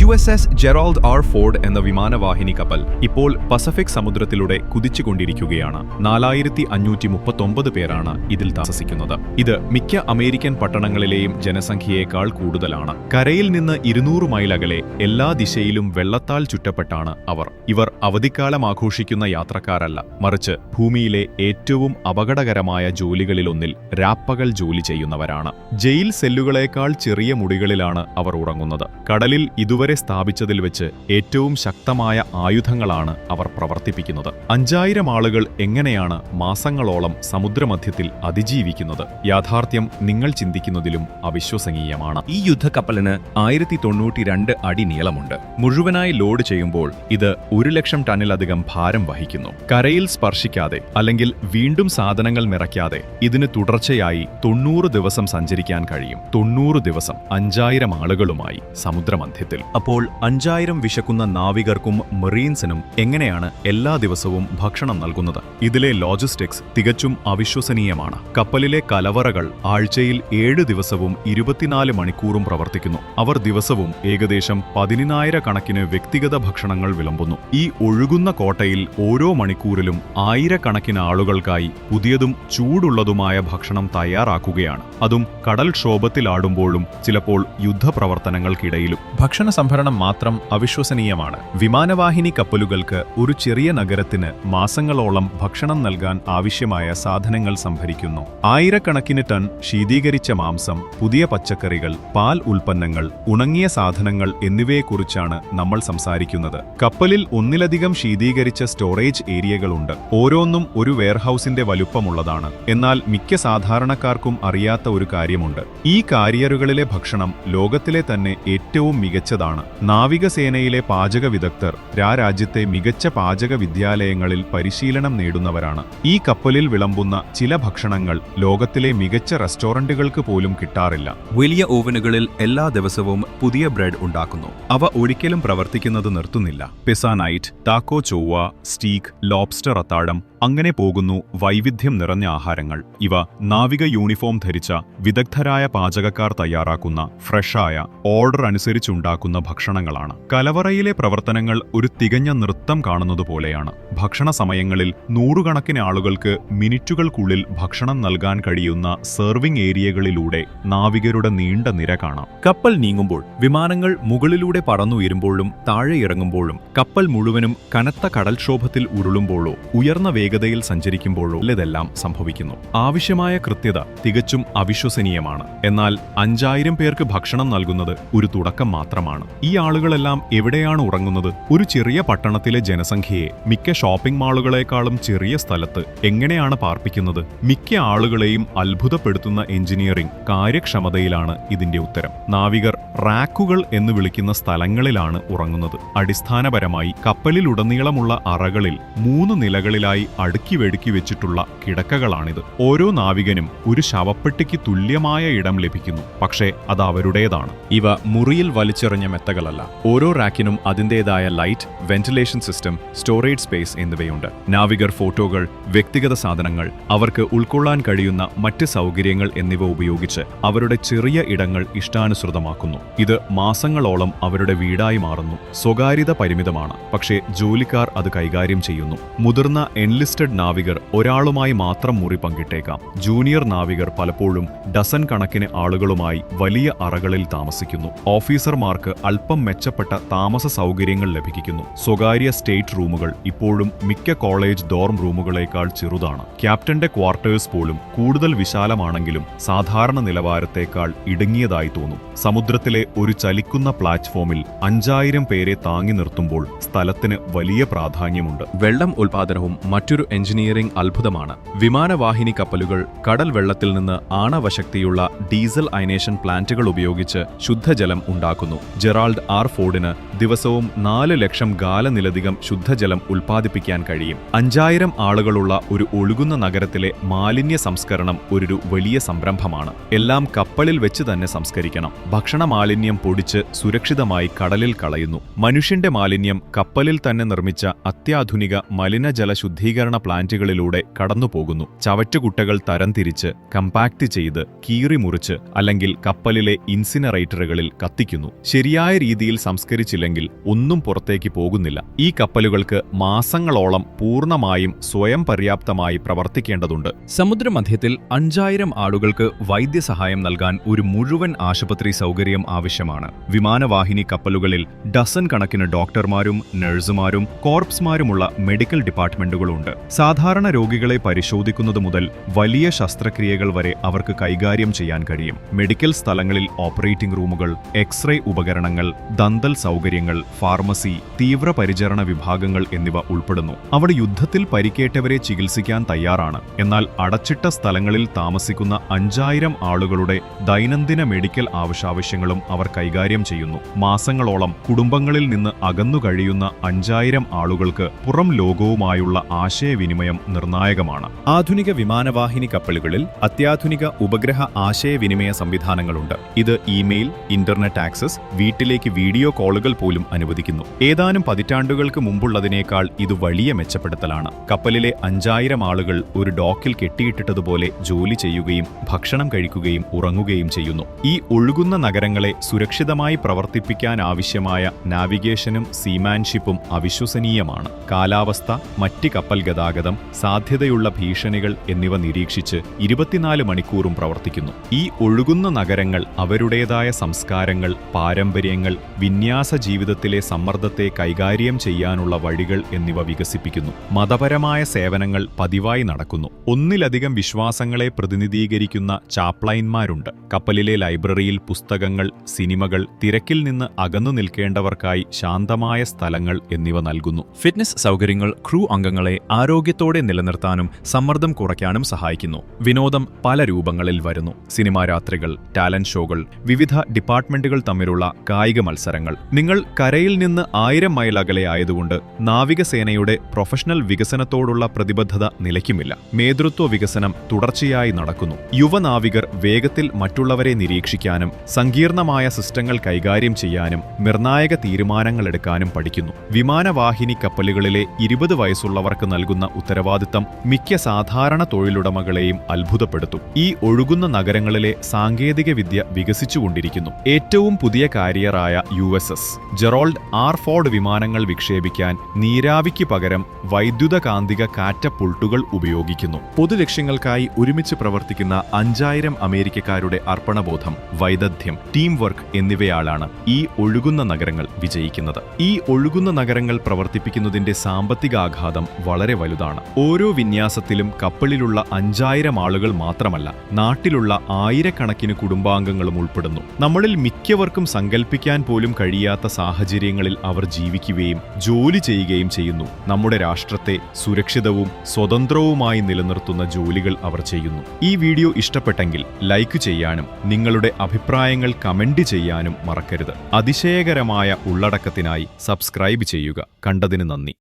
USS Gerald R Ford എന്ന വിമാനവാഹിനി കപ്പൽ ഇപ്പോൾ പസഫിക് സമുദ്രത്തിലൂടെ കുതിച്ചുകൊണ്ടിരിക്കുകയാണ്. 4539 പേരാണ് ഇതിൽ താമസിക്കുന്നത്. ഇത് മിക്ക അമേരിക്കൻ പട്ടണങ്ങളിലെയും ജനസംഖ്യയേക്കാൾ കൂടുതലാണ്. കരയിൽ നിന്ന് 200 മൈൽ അകലെ എല്ലാ ദിശയിലും വെള്ളത്താൽ ചുറ്റപ്പെട്ടാണ് ഇവർ അവധിക്കാലം ആഘോഷിക്കുന്ന യാത്രക്കാരല്ല, മറിച്ച് ഭൂമിയിലെ ഏറ്റവും അപകടകരമായ ജോലികളിലൊന്നിൽ രാപ്പകൽ ജോലി ചെയ്യുന്നവരാണ്. ജയിൽ സെല്ലുകളേക്കാൾ ചെറിയ മുറികളിലാണ് അവർ ഉറങ്ങുന്നത്. കടലിൽ ഇതുവരെ സ്ഥാപിച്ചതിൽ വെച്ച് ഏറ്റവും ശക്തമായ ആയുധങ്ങളാണ് അവർ പ്രവർത്തിപ്പിക്കുന്നത്. 5000 ആളുകൾ എങ്ങനെയാണ് മാസങ്ങളോളം സമുദ്രമധ്യത്തിൽ അതിജീവിക്കുന്നത്? യാഥാർത്ഥ്യം നിങ്ങൾ ചിന്തിക്കുന്നതിലും അവിശ്വസനീയമാണ്. ഈ യുദ്ധക്കപ്പലിന് 1092 അടി നീളമുണ്ട്. മുഴുവനായി ലോഡ് ചെയ്യുമ്പോൾ ഇത് 1,00,000 ടണ്ണിലധികം ഭാരം വഹിക്കുന്നു. കരയിൽ സ്പർശിക്കാതെ അല്ലെങ്കിൽ വീണ്ടും സാധനങ്ങൾ നിറയ്ക്കാതെ ഇതിന് തുടർച്ചയായി 90 ദിവസം സഞ്ചരിക്കാൻ കഴിയും. 90 ദിവസം 5000 ആളുകളുമായി സമുദ്രമധ്യത്തിൽ. അപ്പോൾ 5000 വിശക്കുന്ന നാവികർക്കും മറീൻസിനും എങ്ങനെയാണ് എല്ലാ ദിവസവും ഭക്ഷണം നൽകുന്നത്? ഇതിലെ ലോജിസ്റ്റിക്സ് തികച്ചും അവിശ്വസനീയമാണ്. കപ്പലിലെ കലവറകൾ ആഴ്ചയിൽ 7 ദിവസവും 24 മണിക്കൂറും പ്രവർത്തിക്കുന്നു. അവർ ദിവസവും ഏകദേശം 10,000 കണക്കിന് വ്യക്തിഗത ഭക്ഷണങ്ങൾ വിളമ്പുന്നു. ഈ ഒഴുകുന്ന കോട്ടയിൽ ഓരോ മണിക്കൂറിലും ആയിരക്കണക്കിന് ആളുകൾക്കായി പുതിയതും ചൂടുള്ളതുമായ ഭക്ഷണം തയ്യാറാക്കുകയാണ്. അതും കടൽക്ഷോഭത്തിലാടുമ്പോഴും ചിലപ്പോൾ യുദ്ധപ്രവർത്തനങ്ങൾക്കിടയിലും. ഭക്ഷണ സംഭരണം മാത്രം അവിശ്വസനീയമാണ്. വിമാനവാഹിനി കപ്പലുകൾക്ക് ഒരു ചെറിയ നഗരത്തിന് മാസങ്ങളോളം ഭക്ഷണം നൽകാൻ ആവശ്യമായ സാധനങ്ങൾ സംഭരിക്കുന്നു. ആയിരക്കണക്കിന് ടൺ ശീതീകരിച്ച മാംസം, പുതിയ പച്ചക്കറികൾ, പാൽ ഉൽപ്പന്നങ്ങൾ, ഉണങ്ങിയ സാധനങ്ങൾ എന്നിവയെക്കുറിച്ചാണ് നമ്മൾ സംസാരിക്കുന്നത്. കപ്പലിൽ ഒന്നിലധികം ശീതീകരിച്ച സ്റ്റോറേജ് ഏരിയകളുണ്ട്. ഓരോന്നും ഒരു വെയർഹൌസിന്റെ വലുപ്പമുള്ളതാണ്. എന്നാൽ മിക്ക സാധാരണക്കാർക്കും അറിയാത്ത ഒരു കാര്യമുണ്ട്. ഈ കാരിയറുകളിലെ ഭക്ഷണം ലോകത്തിലെ തന്നെ ഏറ്റവും മികച്ചതാണ്. നാവികസേനയിലെ പാചക വിദഗ്ധർ രാജ്യത്തെ മികച്ച പാചക വിദ്യാലയങ്ങളിൽ പരിശീലനം നേടുന്നവരാണ്. ഈ കപ്പലിൽ വിളമ്പുന്ന ചില ഭക്ഷണങ്ങൾ ലോകത്തിലെ മികച്ച റെസ്റ്റോറന്റുകൾക്ക് പോലും കിട്ടാറില്ല. വലിയ ഓവനുകളിൽ എല്ലാ ദിവസവും പുതിയ ബ്രെഡ് ഉണ്ടാക്കുന്നു. അവ ഒരിക്കലും പ്രവർത്തിക്കുന്നത് നിർത്തുന്നില്ല. പിസ്സ നൈറ്റ്, ടാക്കോ ചൊവ്വ, സ്റ്റീക്ക്, ലോബ്സ്റ്റർ അത്താഴം, അങ്ങനെ പോകുന്നു വൈവിധ്യം നിറഞ്ഞ ആഹാരങ്ങൾ. ഇവ നാവിക യൂണിഫോം ധരിച്ച വിദഗ്ധരായ പാചകക്കാർ തയ്യാറാക്കുന്ന ഫ്രഷായ ഓർഡർ അനുസരിച്ചുണ്ടാക്കുന്ന ഭക്ഷണങ്ങളാണ്. കലവറയിലെ പ്രവർത്തനങ്ങൾ ഒരു തികഞ്ഞ നൃത്തം കാണുന്നതുപോലെയാണ്. ഭക്ഷണ സമയങ്ങളിൽ നൂറുകണക്കിന് ആളുകൾക്ക് മിനിറ്റുകൾക്കുള്ളിൽ ഭക്ഷണം നൽകാൻ കഴിയുന്ന സെർവിംഗ് ഏരിയകളിലൂടെ നാവികരുടെ നീണ്ട നിര കാണാം. കപ്പൽ നീങ്ങുമ്പോൾ, വിമാനങ്ങൾ മുകളിലൂടെ പറന്നുയരുമ്പോഴും താഴെ ഇറങ്ങുമ്പോഴും, കപ്പൽ മുഴുവനും കനത്ത കടൽക്ഷോഭത്തിൽ ഉരുളുമ്പോഴോ ഉയർന്ന വേഗതയിൽ സഞ്ചരിക്കുമ്പോഴോ ഇതെല്ലാം സംഭവിക്കുന്നു. ആവശ്യമായ കൃത്യത തികച്ചും അവിശ്വസനീയമാണ്. എന്നാൽ 5000 പേർക്ക് ഭക്ഷണം നൽകുന്നത് ഒരു തുടക്കം മാത്രമാണ്. ഈ ആളുകളെല്ലാം എവിടെയാണ് ഉറങ്ങുന്നത്? ഒരു ചെറിയ പട്ടണത്തിലെ ജനസംഖ്യയെ മിക്ക ഷോപ്പിംഗ് മാളുകളെക്കാളും ചെറിയ സ്ഥലത്ത് എങ്ങനെയാണ് പാർപ്പിക്കുന്നത്? മിക്ക ആളുകളെയും അത്ഭുതപ്പെടുത്തുന്ന എഞ്ചിനീയറിംഗ് കാര്യക്ഷമതയിലാണ് ഇതിന്റെ ഉത്തരം. നാവികർ റാക്കുകൾ എന്ന് വിളിക്കുന്ന സ്ഥലങ്ങളിലാണ് ഉറങ്ങുന്നത്. അടിസ്ഥാനപരമായി കപ്പലിലുടനീളമുള്ള അറകളിൽ 3 നിലകളിലായി അടുക്കി വെടുക്കി വെച്ചിട്ടുള്ള കിടക്കകളാണിത്. ഓരോ നാവികനും ഒരു ശവപ്പെട്ടിക്ക് തുല്യമായ ഇടം ലഭിക്കുന്നു. പക്ഷേ അത് അവരുടേതാണ്. ഇവ മുറിയിൽ വലിച്ചെറിഞ്ഞ മെത്തകളല്ല. ഓരോ റാക്കിനും അതിന്റേതായ light, ventilation system, storage space എന്നിവയുണ്ട്. നാവികർ ഫോട്ടോകൾ, വ്യക്തിഗത സാധനങ്ങൾ, അവർക്ക് ഉൾക്കൊള്ളാൻ കഴിയുന്ന മറ്റ് സൗകര്യങ്ങൾ എന്നിവ ഉപയോഗിച്ച് അവരുടെ ചെറിയ ഇടങ്ങൾ ഇഷ്ടാനുസൃതമാക്കുന്നു. ഇത് മാസങ്ങളോളം അവരുടെ വീടായി മാറുന്നു. സ്വകാര്യത പരിമിതമാണ്, പക്ഷേ ജോലിക്കാർ അത് കൈകാര്യം ചെയ്യുന്നു. മുതിർന്ന എൻലിസ്റ്റഡ് നാവികർ ഒരാളുമായി മാത്രം മുറി പങ്കിട്ടേക്കാം. ജൂനിയർ നാവികർ പലപ്പോഴും ഡസൻ കണക്കിന് ആളുകളുമായി വലിയ അറകളിൽ താമസിക്കുന്നു. ഓഫീസർമാർക്ക് അല്പം മെച്ചപ്പെട്ട താമസ സൗകര്യങ്ങൾ ലഭിക്കുന്നു. സ്വകാര്യ സ്റ്റേറ്റ് റൂമുകൾ ഇപ്പോഴും മിക്ക കോളേജ് ഡോർം റൂമുകളേക്കാൾ ചെറുതാണ്. ക്യാപ്റ്റന്റെ ക്വാർട്ടേഴ്സ് പോലും കൂടുതൽ വിശാലമാണെങ്കിലും സാധാരണ നിലവാരത്തേക്കാൾ ഇടുങ്ങിയതായി തോന്നും. സമുദ്രത്തിലെ ഒരു ചലിക്കുന്ന പ്ലാറ്റ്ഫോമിൽ 5000 പേരെ താങ്ങി നിർത്തുമ്പോൾ സ്ഥലത്തിന് വലിയ പ്രാധാന്യമുണ്ട്. വെള്ളം ഉൽപാദനവും മറ്റൊരു എഞ്ചിനീയറിംഗ് അത്ഭുതമാണ്. വിമാനവാഹിനി കപ്പലുകൾ കടൽ വെള്ളത്തിൽ നിന്ന് ആണവശക്തിയുള്ള ഡീസൽ അയനേഷൻ പ്ലാന്റുകൾ ഉപയോഗിച്ച് ശുദ്ധജലം ഉണ്ടാക്കുന്നു. ജെറാൾഡ് ആർ ഫോർഡിന് ദിവസവും 4,00,000 ഗാലനിലധികം ശുദ്ധജലം ഉൽപ്പാദിപ്പിക്കാൻ കഴിയും. 5000 ആളുകളുള്ള ഒരു ഒഴുകുന്ന നഗരത്തിലെ മാലിന്യ സംസ്കരണം ഒരു വലിയ സംരംഭമാണ്. എല്ലാം കപ്പലിൽ വെച്ച് തന്നെ സംസ്കരിക്കണം. ഭക്ഷണ മാലിന്യം പൊടിച്ച് സുരക്ഷിതമായി കടലിൽ കളയുന്നു. മനുഷ്യന്റെ മാലിന്യം കപ്പലിൽ തന്നെ നിർമ്മിച്ച അത്യാധുനിക മലിനജല ശുദ്ധീകരണ ശുദ്ധീകരണ പ്ലാന്റുകളിലൂടെ കടന്നുപോകുന്നു. ചവറ്റുകുട്ടകൾ തരംതിരിച്ച് കമ്പാക്ട് ചെയ്ത് കീറി മുറിച്ച് അല്ലെങ്കിൽ കപ്പലിലെ ഇൻസിനറേറ്ററുകളിൽ കത്തിക്കുന്നു. ശരിയായ രീതിയിൽ സംസ്കരിച്ചില്ലെങ്കിൽ ഒന്നും പുറത്തേക്ക് പോകുന്നില്ല. ഈ കപ്പലുകൾക്ക് മാസങ്ങളോളം പൂർണ്ണമായും സ്വയം പര്യാപ്തമായി പ്രവർത്തിക്കേണ്ടതുണ്ട്. സമുദ്രമധ്യത്തിൽ 5000 ആളുകൾക്ക് വൈദ്യസഹായം നൽകാൻ ഒരു മുഴുവൻ ആശുപത്രി സൗകര്യം ആവശ്യമാണ്. വിമാനവാഹിനി കപ്പലുകളിൽ ഡസൻ കണക്കിന് ഡോക്ടർമാരും നഴ്സുമാരും കോർപ്സ്മാരുമുള്ള മെഡിക്കൽ ഡിപ്പാർട്ട്മെന്റുകളുണ്ട്. സാധാരണ രോഗികളെ പരിശോധിക്കുന്നത് മുതൽ വലിയ ശസ്ത്രക്രിയകൾ വരെ അവർക്ക് കൈകാര്യം ചെയ്യാൻ കഴിയും. മെഡിക്കൽ സ്ഥലങ്ങളിൽ ഓപ്പറേറ്റിംഗ് റൂമുകൾ, എക്സ്റേ ഉപകരണങ്ങൾ, ദന്തൽ സൗകര്യങ്ങൾ, ഫാർമസി, തീവ്രപരിചരണ വിഭാഗങ്ങൾ എന്നിവ ഉൾപ്പെടുന്നു. അവിടെ യുദ്ധത്തിൽ പരിക്കേറ്റവരെ ചികിത്സിക്കാൻ തയ്യാറാണ്. എന്നാൽ അടച്ചിട്ട സ്ഥലങ്ങളിൽ താമസിക്കുന്ന 5000 ആളുകളുടെ ദൈനംദിന മെഡിക്കൽ ആവശ്യാവശ്യങ്ങളും അവർ കൈകാര്യം ചെയ്യുന്നു. മാസങ്ങളോളം കുടുംബങ്ങളിൽ നിന്ന് അകന്നു കഴിയുന്ന 5000 ആളുകൾക്ക് പുറം ലോകവുമായുള്ള ആശയവിനിമയം നിർണായകമാണ്. ആധുനിക വിമാനവാഹിനി കപ്പലുകളിൽ അത്യാധുനിക ഉപഗ്രഹ ആശയവിനിമയ സംവിധാനങ്ങളുണ്ട്. ഇത് ഇമെയിൽ, ഇന്റർനെറ്റ് ആക്സസ്, വീട്ടിലേക്ക് വീഡിയോ കോളുകൾ പോലും അനുവദിക്കുന്നു. ഏതാനും പതിറ്റാണ്ടുകൾക്ക് മുമ്പുള്ളതിനേക്കാൾ ഇത് വലിയ മെച്ചപ്പെടുത്തലാണ്. കപ്പലിലെ 5000 ആളുകൾ ഒരു ഡോക്കിൽ കെട്ടിയിട്ടിട്ടതുപോലെ ജോലി ചെയ്യുകയും ഭക്ഷണം കഴിക്കുകയും ഉറങ്ങുകയും ചെയ്യുന്നു. ഈ ഒഴുകുന്ന നഗരങ്ങളെ സുരക്ഷിതമായി പ്രവർത്തിപ്പിക്കാനാവശ്യമായ നാവിഗേഷനും സീമാൻഷിപ്പും അവിശ്വസനീയമാണ്. കാലാവസ്ഥ, മറ്റ് കപ്പൽ ഗതാഗതം, സാധ്യതയുള്ള ഭീഷണികൾ എന്നിവ നിരീക്ഷിച്ച് 24 മണിക്കൂറും പ്രവർത്തിക്കുന്നു. ഈ ഒഴുകുന്ന നഗരങ്ങൾ അവരുടേതായ സംസ്കാരങ്ങൾ, പാരമ്പര്യങ്ങൾ, വിന്യാസ ജീവിതത്തിലെ സമ്മർദ്ദത്തെ കൈകാര്യം ചെയ്യാനുള്ള വഴികൾ എന്നിവ വികസിപ്പിക്കുന്നു. മതപരമായ സേവനങ്ങൾ പതിവായി നടക്കുന്നു. ഒന്നിലധികം വിശ്വാസങ്ങളെ പ്രതിനിധീകരിക്കുന്ന ചാപ്ലൈൻമാരുണ്ട്. കപ്പലിലെ ലൈബ്രറിയിൽ പുസ്തകങ്ങൾ, സിനിമകൾ, തിരക്കിൽ നിന്ന് അകന്നു നിൽക്കേണ്ടവർക്കായി ശാന്തമായ സ്ഥലങ്ങൾ എന്നിവ നൽകുന്നു. ഫിറ്റ്നസ് സൗകര്യങ്ങൾ ക്രൂ അംഗങ്ങളെ ആരോഗ്യത്തോടെ നിലനിർത്താനും സമ്മർദ്ദം കുറയ്ക്കാനും സഹായിക്കുന്നു. വിനോദം പല രൂപങ്ങളിൽ വരുന്നു. സിനിമാ രാത്രികൾ, ടാലന്റ് ഷോകൾ, വിവിധ ഡിപ്പാർട്ട്മെന്റുകൾ തമ്മിലുള്ള കായിക മത്സരങ്ങൾ. നിങ്ങൾ കരയിൽ നിന്ന് 1000 മൈൽ അകലെ ആയതുകൊണ്ട് നാവികസേനയുടെ പ്രൊഫഷണൽ വികസനത്തോടുള്ള പ്രതിബദ്ധത നിലയ്ക്കുമില്ല. നേതൃത്വ വികസനം തുടർച്ചയായി നടക്കുന്നു. യുവനാവികർ വേഗത്തിൽ മറ്റുള്ളവരെ നിരീക്ഷിക്കാനും സങ്കീർണമായ സിസ്റ്റങ്ങൾ കൈകാര്യം ചെയ്യാനും നിർണായക തീരുമാനങ്ങളെടുക്കാനും പഠിക്കുന്നു. വിമാനവാഹിനി കപ്പലുകളിലെ 20 വയസ്സുള്ളവർക്ക് നൽകുന്ന ഉത്തരവാദിത്തം മിക്ക സാധാരണ തൊഴിലുടമകളെയും അത്ഭുതപ്പെടുത്തും. ഈ ഒഴുകുന്ന നഗരങ്ങളിലെ സാങ്കേതികവിദ്യ വികസിച്ചുകൊണ്ടിരിക്കുന്നു. ഏറ്റവും പുതിയ കാരിയറായ USS ജെറോൾഡ് ആർ ഫോർഡ് വിമാനങ്ങൾ വിക്ഷേപിക്കാൻ നീരാവിക്ക് പകരം വൈദ്യുതകാന്തിക കാറ്റപ്പുൾട്ടുകൾ ഉപയോഗിക്കുന്നു. പൊതുലക്ഷ്യങ്ങൾക്കായി ഒരുമിച്ച് പ്രവർത്തിക്കുന്ന 5000 അമേരിക്കക്കാരുടെ അർപ്പണബോധം, വൈദഗ്ധ്യം, ടീം വർക്ക് എന്നിവയാലാണ് ഈ ഒഴുകുന്ന നഗരങ്ങൾ വിജയിക്കുന്നത്. ഈ ഒഴുകുന്ന നഗരങ്ങൾ പ്രവർത്തിപ്പിക്കുന്നതിന്റെ സാമ്പത്തിക ആഘാതം വളരെ വലുതാണ്. ഓരോ വിന്യാസത്തിലും കപ്പലിലുള്ള 5000 ആളുകൾ മാത്രമല്ല, നാട്ടിലുള്ള ആയിരക്കണക്കിന് കുടുംബാംഗങ്ങളും ഉൾപ്പെടുന്നു. നമ്മളിൽ മിക്കവർക്കും സങ്കല്പിക്കാൻ പോലും കഴിയാത്ത സാഹചര്യങ്ങളിൽ അവർ ജീവിക്കുകയും ജോലി ചെയ്യുകയും ചെയ്യുന്നു. നമ്മുടെ രാഷ്ട്രത്തെ സുരക്ഷിതവും സ്വതന്ത്രവുമായി നിലനിർത്തുന്ന ജോലികൾ അവർ ചെയ്യുന്നു. ഈ വീഡിയോ ഇഷ്ടപ്പെട്ടെങ്കിൽ ലൈക്ക് ചെയ്യാനും നിങ്ങളുടെ അഭിപ്രായങ്ങൾ കമന്റ് ചെയ്യാനും മറക്കരുത്. അതിശയകരമായ ഉള്ളടക്കത്തിനായി സബ്സ്ക്രൈബ് ചെയ്യുക. കണ്ടതിന് നന്ദി.